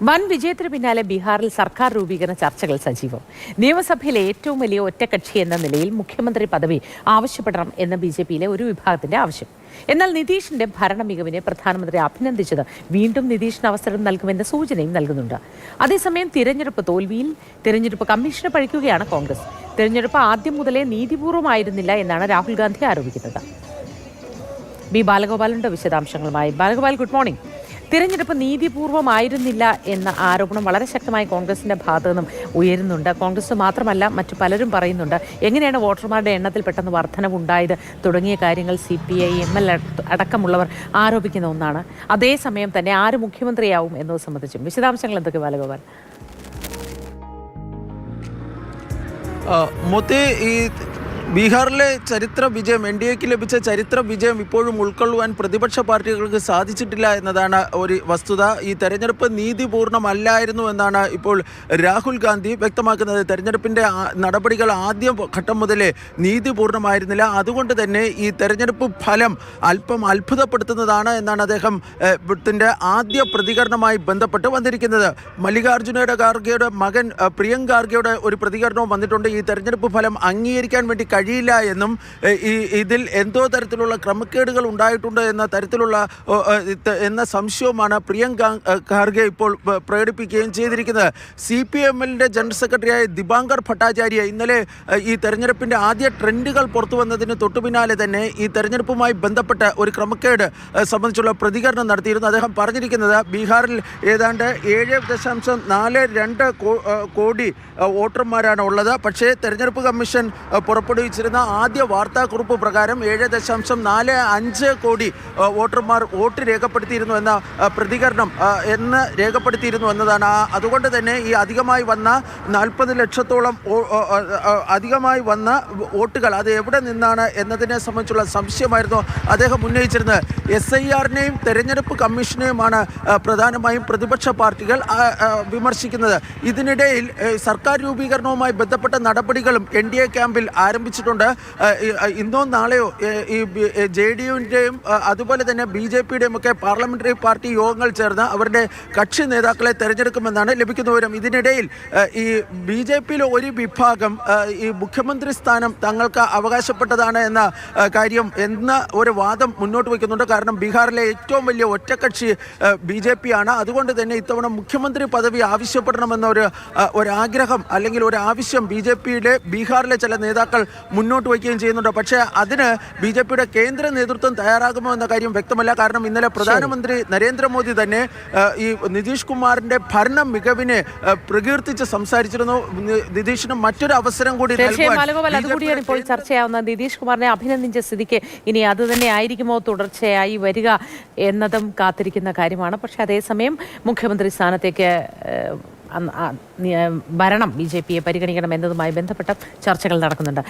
വൻ വിജയത്തിന് പിന്നാലെ ബീഹാറിൽ സർക്കാർ രൂപീകരണ ചർച്ചകൾ സജീവം. നിയമസഭയിലെ ഏറ്റവും വലിയ ഒറ്റക്കക്ഷി എന്ന നിലയിൽ മുഖ്യമന്ത്രി പദവി ആവശ്യപ്പെടണം എന്ന ബിജെപിയിലെ ഒരു വിഭാഗത്തിന്റെ ആവശ്യം. എന്നാൽ നിതീഷിന്റെ ഭരണ മികവിനെ പ്രധാനമന്ത്രി അഭിനന്ദിച്ചത് വീണ്ടും നിതീഷിന് അവസരം നൽകുമെന്ന സൂചനയും നൽകുന്നുണ്ട്. അതേസമയം തിരഞ്ഞെടുപ്പ് തോൽവിയിൽ തിരഞ്ഞെടുപ്പ് കമ്മീഷനെ പഴിക്കുകയാണ് കോൺഗ്രസ്. തിരഞ്ഞെടുപ്പ് ആദ്യം മുതലേ നീതിപൂർവമായിരുന്നില്ല എന്നാണ് രാഹുൽ ഗാന്ധി ആരോപിക്കുന്നത്. ബി ബാലഗോപാലിന്റെ വിശദാംശങ്ങളുമായി. Balagopal, good morning. തിരഞ്ഞെടുപ്പ് നീതിപൂർവമായിരുന്നില്ല എന്ന ആരോപണം വളരെ ശക്തമായി കോൺഗ്രസിന്റെ ഭാഗത്തു നിന്നും ഉയരുന്നുണ്ട്. കോൺഗ്രസ് മാത്രമല്ല, മറ്റു പലരും പറയുന്നുണ്ട്. എങ്ങനെയാണ് വോട്ടർമാരുടെ എണ്ണത്തിൽ പെട്ടെന്ന് വർധനവുണ്ടായത് തുടങ്ങിയ കാര്യങ്ങൾ CPI, ML അടക്കമുള്ളവർ ആരോപിക്കുന്ന ഒന്നാണ്. അതേസമയം തന്നെ ആര് മുഖ്യമന്ത്രിയാവും എന്നത് സംബന്ധിച്ചും വിശദാംശങ്ങൾ എന്തൊക്കെ ബാലഗോപാൽ? ഈ ബീഹാറിലെ ചരിത്ര വിജയം, NDAക്ക് ലഭിച്ച ചരിത്ര വിജയം ഇപ്പോഴും ഉൾക്കൊള്ളുവാൻ പ്രതിപക്ഷ പാർട്ടികൾക്ക് സാധിച്ചിട്ടില്ല എന്നതാണ് ഒരു വസ്തുത. ഈ തെരഞ്ഞെടുപ്പ് നീതിപൂർണ്ണമല്ലായിരുന്നു എന്നാണ് ഇപ്പോൾ രാഹുൽ ഗാന്ധി വ്യക്തമാക്കുന്നത്. തെരഞ്ഞെടുപ്പിൻ്റെ നടപടികൾ ആദ്യ ഘട്ടം മുതലേ നീതിപൂർണ്ണമായിരുന്നില്ല. അതുകൊണ്ട് തന്നെ ഈ തെരഞ്ഞെടുപ്പ് ഫലം അല്പം അത്ഭുതപ്പെടുത്തുന്നതാണ് എന്നാണ് അദ്ദേഹത്തിൻ്റെ ആദ്യ പ്രതികരണമായി ബന്ധപ്പെട്ട് വന്നിരിക്കുന്നത്. മല്ലികാർജുന ഖാർഗെയുടെ മകൻ പ്രിയങ്ക് ഖാർഗെയുടെ ഒരു പ്രതികരണവും വന്നിട്ടുണ്ട്. ഈ തെരഞ്ഞെടുപ്പ് ഫലം അംഗീകരിക്കാൻ വേണ്ടി കഴിയില്ല എന്നും ഇതിൽ എന്തോ തരത്തിലുള്ള ക്രമക്കേടുകൾ ഉണ്ടായിട്ടുണ്ട് എന്ന സംശയവുമാണ് പ്രിയങ്ക് ഖാർഗെ ഇപ്പോൾ പ്രകടിപ്പിക്കുകയും ചെയ്തിരിക്കുന്നത്. CPMLന്റെ ജനറൽ സെക്രട്ടറിയായ ദിബാങ്കർ ഭട്ടാചാര്യ ഇന്നലെ ഈ തെരഞ്ഞെടുപ്പിൻ്റെ ആദ്യ ട്രെൻഡുകൾ പുറത്തു വന്നതിന് തൊട്ടു പിന്നാലെ തന്നെ ഈ തെരഞ്ഞെടുപ്പുമായി ബന്ധപ്പെട്ട ഒരു ക്രമക്കേട് സംബന്ധിച്ചുള്ള പ്രതികരണം നടത്തിയിരുന്നു. അദ്ദേഹം പറഞ്ഞിരിക്കുന്നത് ബീഹാറിൽ ഏതാണ്ട് 7.42 കോടി വോട്ടർമാരാണ് ഉള്ളത്. പക്ഷേ തെരഞ്ഞെടുപ്പ് കമ്മീഷൻ പുറപ്പെടുവിച്ചിരുന്ന ആദ്യ വാർത്താക്കുറിപ്പ് പ്രകാരം 7.45 കോടി വോട്ടർമാർ വോട്ട് രേഖപ്പെടുത്തിയിരുന്നു എന്ന പ്രതികരണം രേഖപ്പെടുത്തിയിരുന്നു എന്നതാണ്. അതുകൊണ്ട് തന്നെ ഈ അധികമായി വന്ന 40 ലക്ഷത്തോളം അധികമായി വന്ന വോട്ടുകൾ അത് എവിടെ നിന്നാണ് എന്നതിനെ സംബന്ധിച്ചുള്ള സംശയമായിരുന്നു അദ്ദേഹം ഉന്നയിച്ചിരുന്നത്. SIRനെയും തെരഞ്ഞെടുപ്പ് കമ്മീഷനെയുമാണ് പ്രധാനമായും പ്രതിപക്ഷ പാർട്ടികൾ വിമർശിക്കുന്നത്. ഇതിനിടയിൽ സർക്കാർ രൂപീകരണവുമായി ബന്ധപ്പെട്ട നടപടികളും NDA ക്യാമ്പിൽ ആരംഭിച്ചിട്ടുണ്ട്. ഇന്നോ നാളെയോ ഈ JDUവിൻ്റെയും അതുപോലെ തന്നെ BJPയുടെയും ഒക്കെ പാർലമെന്ററി പാർട്ടി യോഗങ്ങൾ ചേർന്ന് അവരുടെ കക്ഷി നേതാക്കളെ തെരഞ്ഞെടുക്കുമെന്നാണ് ലഭിക്കുന്ന വിവരം. ഇതിനിടയിൽ ഈ BJPയിലെ ഒരു വിഭാഗം ഈ മുഖ്യമന്ത്രി സ്ഥാനം തങ്ങൾക്ക് അവകാശപ്പെട്ടതാണ് എന്ന ഒരു വാദം മുന്നോട്ട് വയ്ക്കുന്നുണ്ട്. കാരണം ബീഹാറിലെ ഏറ്റവും വലിയ ഒറ്റക്കക്ഷി BJP ആണ്. അതുകൊണ്ട് തന്നെ ഇത്തവണ മുഖ്യമന്ത്രി പദവി ആവശ്യപ്പെടണമെന്ന ഒരു ആഗ്രഹം അല്ലെങ്കിൽ ഒരു ആവശ്യം BJPയുടെ ബീഹാറിലെ ചില നേതാക്കൾ മുന്നോട്ട് വയ്ക്കുകയും ചെയ്യുന്നുണ്ട്. പക്ഷേ അതിന് BJPയുടെ കേന്ദ്ര നേതൃത്വം തയ്യാറാകുമോ എന്ന കാര്യം വ്യക്തമല്ല. കാരണം ഇന്നലെ പ്രധാനമന്ത്രി നരേന്ദ്രമോദി തന്നെ ഈ നിതീഷ് കുമാറിന്റെ ഭരണ മികവിനെ പ്രകീർത്തിച്ച് സംസാരിച്ചിരുന്നു. നിതീഷിന് മറ്റൊരു അവസരം കൂടി അതുകൂടിയാണ് ഇപ്പോൾ ചർച്ചയാവുന്നത്. നിതീഷ് കുമാറിനെ അഭിനന്ദിച്ച സ്ഥിതിക്ക് ഇനി അത് തന്നെ ആയിരിക്കുമോ തുടർച്ചയായി വരിക എന്നതും കാത്തിരിക്കുന്ന കാര്യമാണ്. പക്ഷേ അതേസമയം മുഖ്യമന്ത്രി സ്ഥാനത്തേക്ക് ഭരണം BJPയെ പരിഗണിക്കണം എന്നതുമായി ബന്ധപ്പെട്ട ചർച്ചകൾ നടക്കുന്നുണ്ട്.